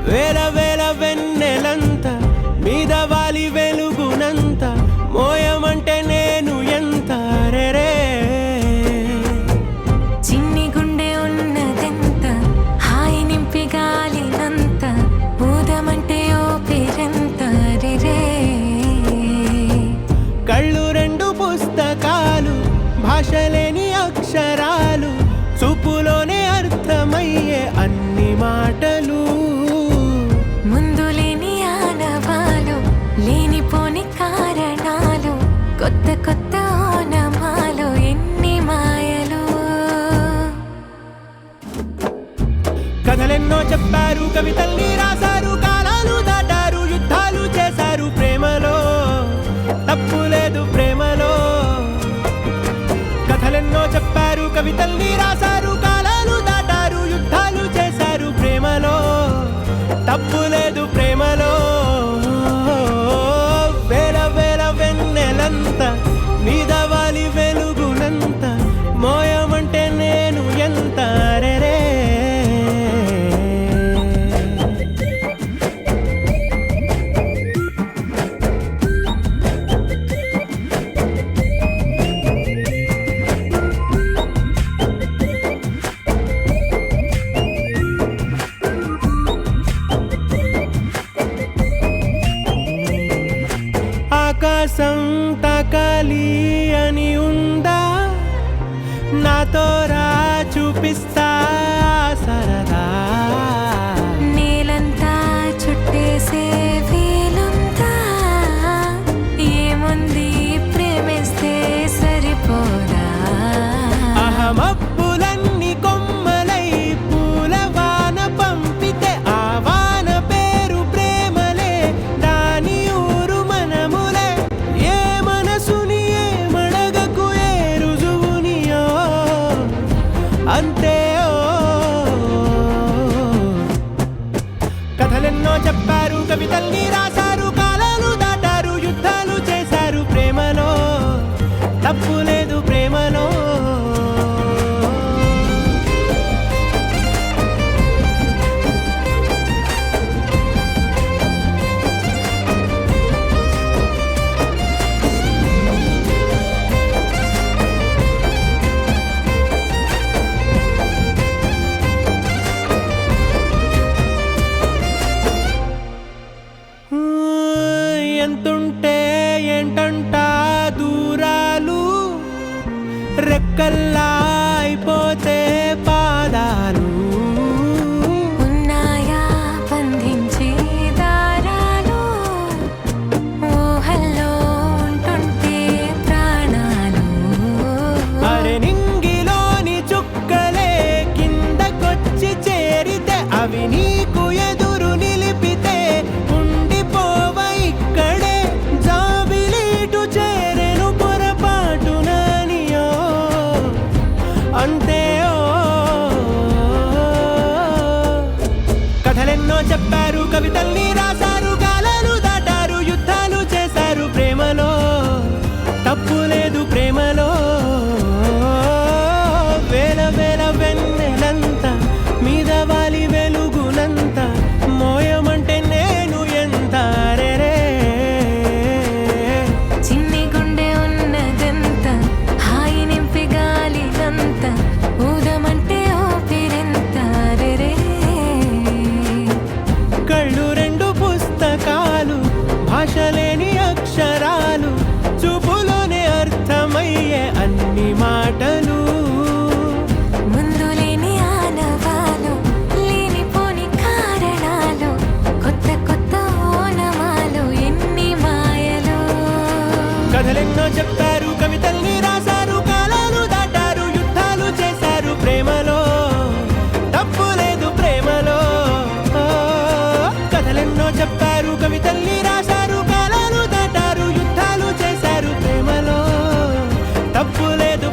వేల వేల వెన్నెలంత మీద వాలి వెలుగునంత మోయమంటే నేను ఎంత రే చిన్ని గుండె ఉన్నదెంత హాయి నింపి గాలినంత ఊదమంటే ఓపిరెంత రే కళ్ళు రెండు పుస్తకాలు భాషలేని అక్షరాలు చూపులోనే అర్థమయ్యే అన్ని మాటలు ముందు లేని ఆనవాలు లేనిపోని కారణాలు కొత్త కొత్త ఓనమాలు ఎన్ని మాయలు కథలెన్నో చెప్పారు కవితల్ని రాశారు కాలాలు దాటారు యుద్ధాలు చేశారు ప్రేమలో తప్పు లేదు ప్రేమలో కథలెన్నో చెప్పారు కవితల్ని రాశారు కాలాలు దాటారు యుద్ధాలు చేశారు ప్రేమలో తప్పు లేదు ప్రేమలో వేల వేల వెన్నెలంత మీద వాలి వెలుగునంత మోయమంటే నేను ఎంత రే ఆకాశం తాకాలి అని ఉందా నాతో రా చూపిస్తా సరదా నేలంతా చుట్టేసే వీలుందా ఏముంది ప్రేమిస్తే సరిపోదా అహమప్పులన్నీ కొమ్మలై పూల వాన పంపితే ఆ వాన పేరు ప్రేమలే దాని ఊరు మనములే ఏ మనసుని ఏ మడగకు ఏ రుజువునియో అంతే కథలెన్నో చెప్పారు కవితల్ని రాశారు కాలాలు దాటారు యుద్ధాలు చేశారు ప్రేమలో తప్పు లేదు ప్రేమలో ఎంతుంటే ఏంటంట దూరాలు రెక్కల్లా అయిపోతే పాదాలు ఉన్నాయా బంధించే దారాలు ఊహల్లో ఉంటుంటే ప్రాణాలు అరే నింగిలోని చుక్కలే కిందకొచ్చి చేరితే అవి నీకు ఎదురు నిలిపితే ఉండిపోవ ఇక్కడే జాబిలీటు చేరెను పొరపాటుననియో అంతే కథలెన్నో చెప్పారు కవితల్ని రాశారు కాలాలు దాటారు యుద్ధాలు చేశారు ప్రేమలో తప్పు లేదు ప్రేమలో వేల వేల వెన్నెలంత మీద వాలి వెలుగునంత మోయమంటే నేను ఎంత రే చిన్ని గుండె ఉన్నదెంత హాయి నింపి గాలినంత ఊదమంటే ఓపిరెంత రే కళ్ళు రెండు పుస్తకాలు భాషలేని అక్షరాలు చూపులోనే అర్థమయ్యే అన్ని మాటలు ముందు లేని ఆనవాలు లేనిపోని కారణాలు కొత్త కొత్త ఓనమాలు ఎన్ని మాయలు కథలెన్నో చెప్పారు కవితల్ని రాశారు కాలాలు దాటారు యుద్ధాలు చేశారు ప్రేమలో తప్పు లేదు ప్రేమలో కథలెన్నో చెప్పారు కవితల్ని రాశారు తప్పు లేదు